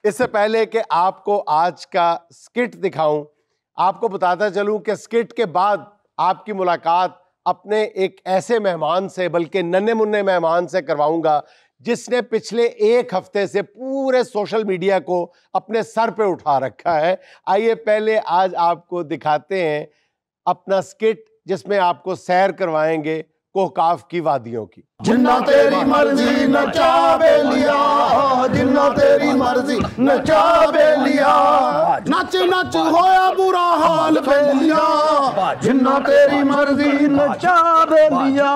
इससे पहले कि आपको आज का स्किट दिखाऊं, आपको बताता चलूं कि स्किट के बाद आपकी मुलाकात अपने एक ऐसे मेहमान से, बल्कि नन्हे मुन्ने मेहमान से करवाऊंगा जिसने पिछले एक हफ्ते से पूरे सोशल मीडिया को अपने सर पे उठा रखा है। आइए पहले आज आपको दिखाते हैं अपना स्किट जिसमें आपको सैर करवाएंगे कोहकाफ की वादियों की। जिन्ना तेरी मर्जी नचा बेलिया, जिन्ना तेरी मर्जी नचा बेलिया, नच नच होया बुरा हाल बेलिया, जिन्ना तेरी मर्जी नचा बेलिया,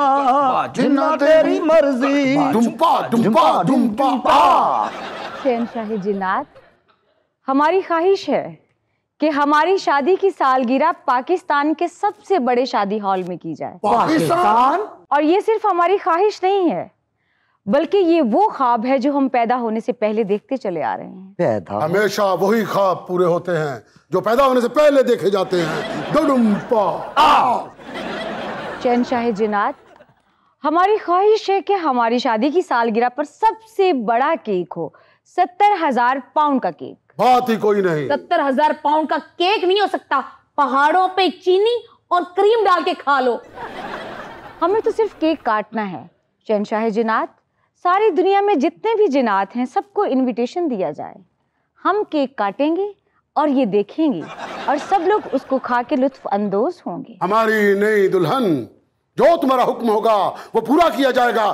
जिन्ना तेरी मर्जी डुम्पा डुम्पा डुम्पा। शहंशाह जिन्नात, हमारी ख्वाहिश है कि हमारी शादी की सालगिरह पाकिस्तान के सबसे बड़े शादी हॉल में की जाए। पाकिस्तान? और ये सिर्फ हमारी ख्वाहिश नहीं है, बल्कि ये वो ख्वाब है जो हम पैदा होने से पहले देखते चले आ रहे हैं। हमेशा वही ख्वाब पूरे होते हैं जो पैदा होने से पहले देखे जाते हैं। शहंशाह जिन्नात, हमारी ख्वाहिश है कि हमारी शादी की सालगिरह पर सबसे बड़ा केक हो, 70,000 पाउंड का केक। बात ही कोई नहीं। 70,000 पाउंड का केक नहीं हो सकता। पहाड़ों पे चीनी और क्रीम डाल के खा लो। हमें तो सिर्फ केक काटना है। शहंशाह जिन्नात, सारी दुनिया में जितने भी जिन्नात हैं सबको इनविटेशन दिया जाए। हम केक काटेंगे और ये देखेंगे और सब लोग उसको खा के लुत्फ अंदोज होंगे। हमारी नई दुल्हन, जो तुम्हारा हुक्म होगा वो पूरा किया जाएगा।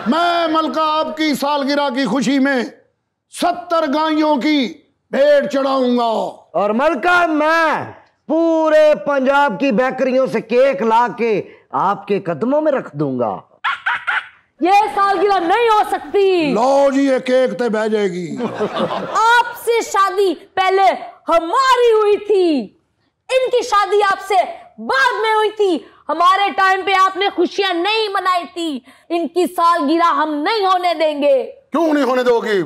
मैं मलका आपकी सालगिरह की खुशी में 70 गायों की भेंट चढ़ाऊंगा। और मलका मैं पूरे पंजाब की बेकरियों से केक ला के आपके कदमों में रख दूंगा। ये सालगिरह नहीं हो सकती। लो जी, ये केक ते बह जाएगी। आपसे शादी पहले हमारी हुई थी, इनकी शादी आपसे बाद में हुई थी। हमारे टाइम पे आपने खुशियां नहीं मनाई थी। इनकी सालगिरह हम नहीं होने देंगे। क्यों नहीं होने दोगी?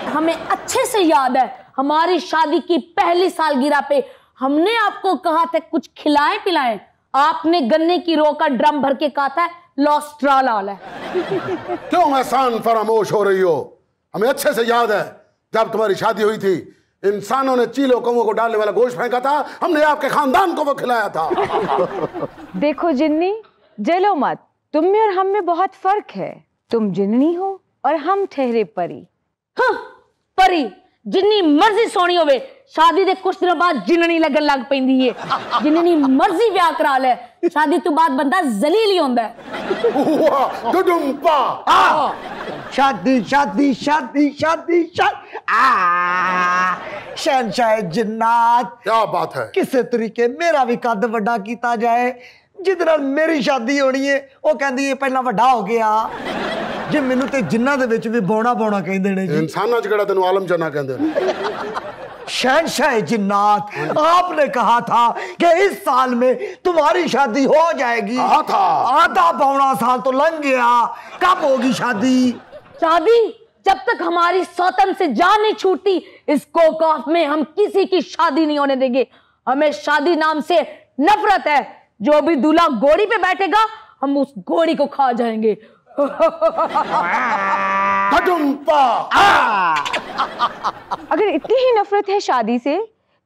हमें अच्छे से याद है, हमारी शादी की पहली सालगिरह पे हमने आपको कहा था कुछ खिलाएं पिलाएं। आपने गन्ने की रो का ड्रम भर के कहा था लोस्ट्राल है। क्यों एहसान फरामोश हो रही हो? हमें अच्छे से याद है, जब तुम्हारी शादी हुई थी इंसानों ने चीलों कौवों को डालने वाला गोश्त फेंका था, हमने आपके खानदान को वो खिलाया था। देखो जिन्नी, जलो मत, तुम में और हम में बहुत फर्क है। तुम जिन्नी हो और हम ठहरे परी। हाँ, परी जिन्नी मर्जी सोनी होवे, शादी दे कुछ दिनों बाद जिन्नी लगन लग पैंदी है। जिन्नी मर्जी ब्याह करा ले, शादी तो बाद बंदा जलील ही होंदा है। शादी शादी शादी शादी शादी। शहंशाह जिन्नात, क्या बात है? किसे तरीके मेरा भी कद वड्डा कीता जाए। जिद नाल मेरी शादी होनी है वो कहंदी है पहला वड्डा हो गया। जे मैनू ते जिन्ना दे विच भी बौना बौना कहंदे ने जी। इंसाना च किहड़ा तैनूं आलम जना कहंदे ने। शहंशाह जिन्नात, आपने कहा था कि इस साल में तुम्हारी शादी हो जाएगी। आधा पौना साल तो लंघ गया, कब होगी शादी? शादी जब तक हमारी सौतन से जान नहीं छूटती, इस कोहकाफ में हम किसी की शादी नहीं होने देंगे। हमें शादी नाम से नफरत है। जो भी दूल्हा घोड़ी पे बैठेगा हम उस घोड़ी को खा जाएंगे। अगर इतनी ही नफरत है शादी से,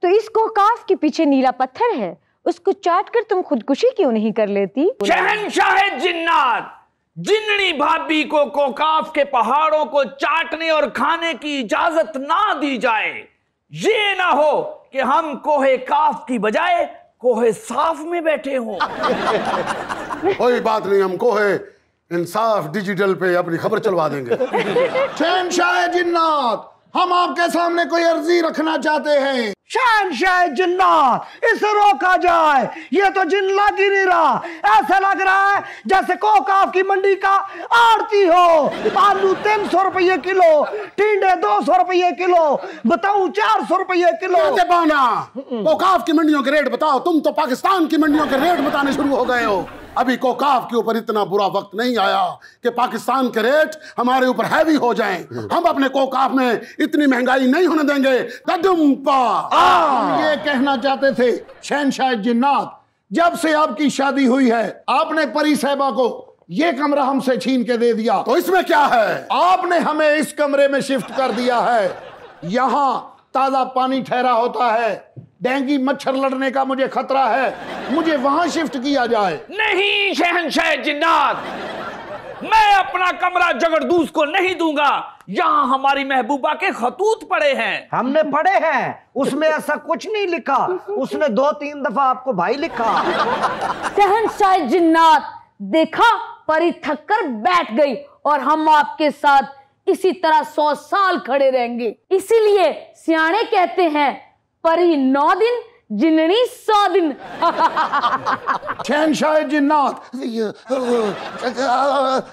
तो इस कोहकाफ के पीछे नीला पत्थर है, उसको चाट कर तुम खुदकुशी क्यों नहीं कर लेती? शहंशाह जिन्नात, जिन्नी भाभी को कोहकाफ के पहाड़ों को चाटने और खाने की इजाजत ना दी जाए। ये ना हो कि हम कोहे काफ की बजाय कोहे साफ में बैठे हों। कोई बात नहीं, हम कोहे इंसाफ डिजिटल पे अपनी खबर चलवा देंगे। शहंशाह जिन्नात, हम आपके सामने कोई अर्जी रखना चाहते हैं। शहंशाह जिन्नात, इसे रोका जाए। ये तो जिन लग ही नहीं रहा, ऐसा लग रहा है जैसे कोहकाफ की मंडी का आड़ती हो। आलू 300 रुपये किलो, टिंडे 200 रुपये किलो, बताऊं 400 रुपये किलो। कोहकाफ की मंडियों के रेट बताओ। तुम तो पाकिस्तान की मंडियों के रेट बताने शुरू हो गए हो। अभी कोहकाफ के ऊपर इतना बुरा वक्त नहीं आया कि पाकिस्तान के रेट हमारे ऊपर हैवी हो जाएं। हम अपने कोहकाफ में इतनी महंगाई नहीं होने देंगे। ये कहना चाहते थे शहंशाह जिन्नात, जब से आपकी शादी हुई है आपने परी साहिबा को ये कमरा हमसे छीन के दे दिया। तो इसमें क्या है? आपने हमें इस कमरे में शिफ्ट कर दिया है। यहाँ ताजा पानी ठहरा होता है, डेंगू मच्छर लड़ने का मुझे खतरा है, मुझे वहां शिफ्ट किया जाए। नहीं शहंशाह जिन्नात, मैं अपना कमरा जगरदूस को नहीं दूंगा। यहाँ हमारी महबूबा के खतूत पड़े हैं। हमने पढ़े हैं, उसमें ऐसा कुछ नहीं लिखा। उसने 2-3 दफा आपको भाई लिखा। शहंशाह जिन्नात, देखा परी थक कर बैठ गई और हम आपके साथ इसी तरह 100 साल खड़े रहेंगे। इसीलिए सियाणे कहते हैं परी 9 दिन जिननी 100 दिन। शहंशाह जिन्नात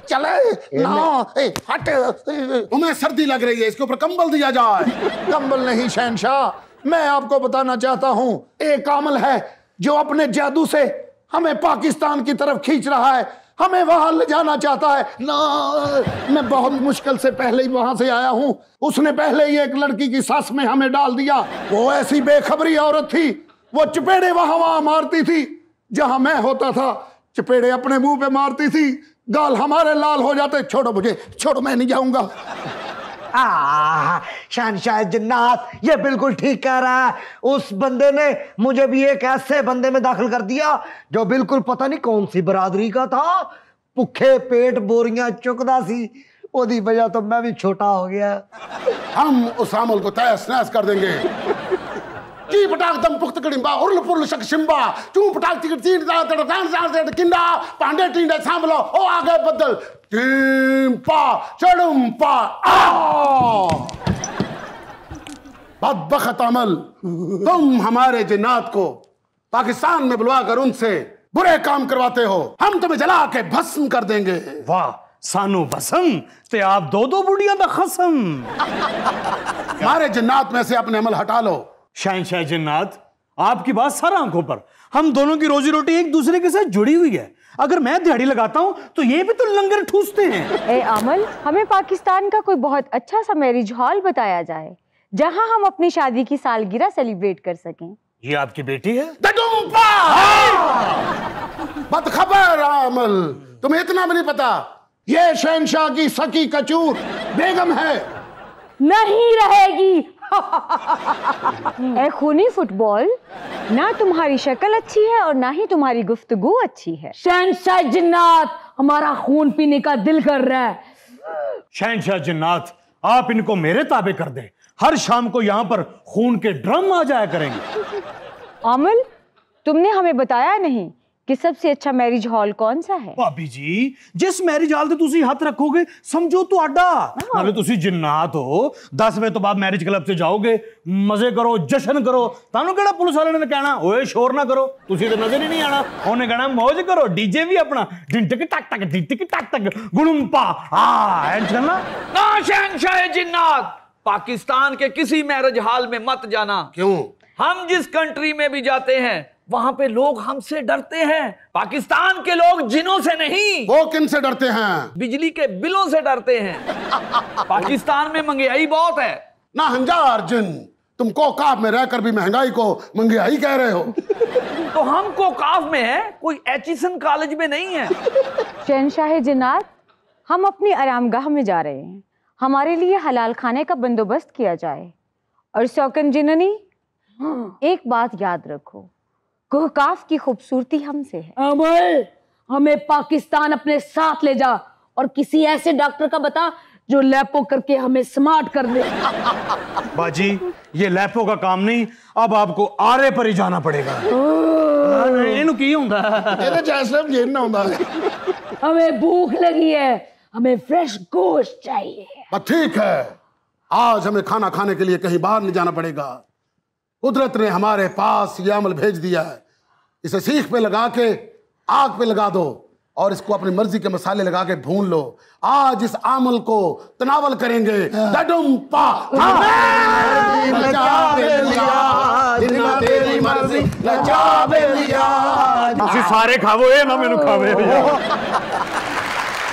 चले ना, हट, तुम्हें सर्दी लग रही है, इसके ऊपर कंबल दिया जाए। कंबल नहीं शहंशाह, मैं आपको बताना चाहता हूं, एक आमल है जो अपने जादू से हमें पाकिस्तान की तरफ खींच रहा है, हमें वहां ले जाना चाहता है ना। मैं बहुत मुश्किल से पहले ही वहां से आया हूं। उसने पहले ही एक लड़की की सांस में हमें डाल दिया। वो ऐसी बेखबरी औरत थी, वो चपेड़े वहां मारती थी जहां मैं होता था। चपेड़े अपने मुंह पे मारती थी, गाल हमारे लाल हो जाते। छोड़ो मुझे, छोड़ो, मैं नहीं जाऊंगा। शहंशाह जिन्नात ये बिल्कुल ठीक कह रहा है। उस बंदे ने मुझे भी एक ऐसे बंदे में दाखिल कर दिया जो बिल्कुल पता नहीं कौन सी बरादरी का था, भुखे पेट बोरियां चुकदा सी। ओदी वजह तो मैं भी छोटा हो गया। हम उस अमल को तहस नहस कर देंगे। ची पटाक दम पुख्त कड़िंबा उर्ल पुर्ल शक शिंबा चू पटाक तिकट तीन दा तड़ कान सा से किंडा पांडे टींडे सांभलो ओ आगे बदल टीम्पा चड़ुम्पा आ। बदबख्त अमल, तुम हमारे जिन्नात को पाकिस्तान में बुलवा कर उनसे बुरे काम करवाते हो। हम तुम्हें जला के भस्म कर देंगे। वाह, सानू भस्म ते आप 2-2 बुढ़िया दा खसम। हमारे जिन्नात में से अपने अमल हटा लो। शहंशाह जिन्नात, आपकी बात सर आंखों पर। हम दोनों की रोजी रोटी एक दूसरे के साथ जुड़ी हुई है। अगर मैं दिहाड़ी लगाता हूं तो ये भी तो लंगर ठूसते हैं। ए अमल, हमें पाकिस्तान का कोई बहुत अच्छा सा मैरिज हॉल बताया जाए जहां हम अपनी शादी की सालगिरह सेलिब्रेट कर सकें। ये आपकी बेटी है? बदखबर अमल, तुम्हें इतना भी नहीं पता, ये शहंशाह की सकी कचूर बेगम है। नहीं रहेगी। ए खूनी फुटबॉल, ना तुम्हारी शक्ल अच्छी है और ना ही तुम्हारी गुफ्तगू अच्छी है। शहंशाह जिन्नात, हमारा खून पीने का दिल कर रहा है। शहंशाह जिन्नात, आप इनको मेरे ताबे कर दें। हर शाम को यहाँ पर खून के ड्रम आ जाया करेंगे। अमल, तुमने हमें बताया नहीं कि सबसे अच्छा मैरिज हॉल कौन सा है। भाभी जी, जिस मैरिज हाल ते तुसी हाथ रखोगे समझो तो आडा। नाले तुसी जिन्नात हो, 10 बजे तो बाद मैरिज क्लब से जाओगे, मजे करो, जश्न करो। तानू केड़ा पुलिस वाले ने कहना ओए शोर ना करो, तुसी तो नजर ही नहीं आना। उन्हें कहना मौज करो, डीजे भी अपना ढिंटक टक टक ढिंटक टक टक गुणुम्पा। ना शहंशाह जिन्नात, पाकिस्तान के किसी मैरिज हॉल में मत जाना। क्यों? हम जिस कंट्री में भी जाते हैं वहां पे लोग हमसे डरते हैं। पाकिस्तान के लोग जिनों से नहीं। वो किन से डरते हैं? बिजली के बिलों से डरते हैं। पाकिस्तान में महंगाई बहुत है ना हंजार जिन, तुम कोकाफ में रहकर भी महंगाई को महंगाई कह रहे हो। तो हम कोकाफ में है, कोई एचिसन कॉलेज में नहीं है। शहंशाह जिन्नात, हम अपनी आरामगाह में जा रहे हैं, हमारे लिए हलाल खाने का बंदोबस्त किया जाए। और शौकन जिन्नी, एक बात याद रखो, कोहकाफ की खूबसूरती हमसे है। अमल, हमें पाकिस्तान अपने साथ ले जा और किसी ऐसे डॉक्टर का बता जो लैपो करके हमें स्मार्ट कर दे। बाजी, ये लैपो का काम नहीं, अब आपको आरे पर ही जाना पड़ेगा। इन्हों की हुंदा ਇਹਦੇ ਜੈਸਲਮ ਜੇਨ ਨਾ ਹੁੰਦਾ है। हमें भूख लगी है, हमें फ्रेश गोश्त चाहिए। ठीक है, आज हमें खाना खाने के लिए कहीं बाहर नहीं जाना पड़ेगा। कुदरत ने हमारे पास ये अमल भेज दिया है, इसे सीख पे लगा के आग पे लगा दो और इसको अपनी मर्जी के मसाले लगा के भून लो। आज इस अमल को तनावल करेंगे। दडुम्पा तेरी मर्जी सारे खावो, ये ना मैनू खावे।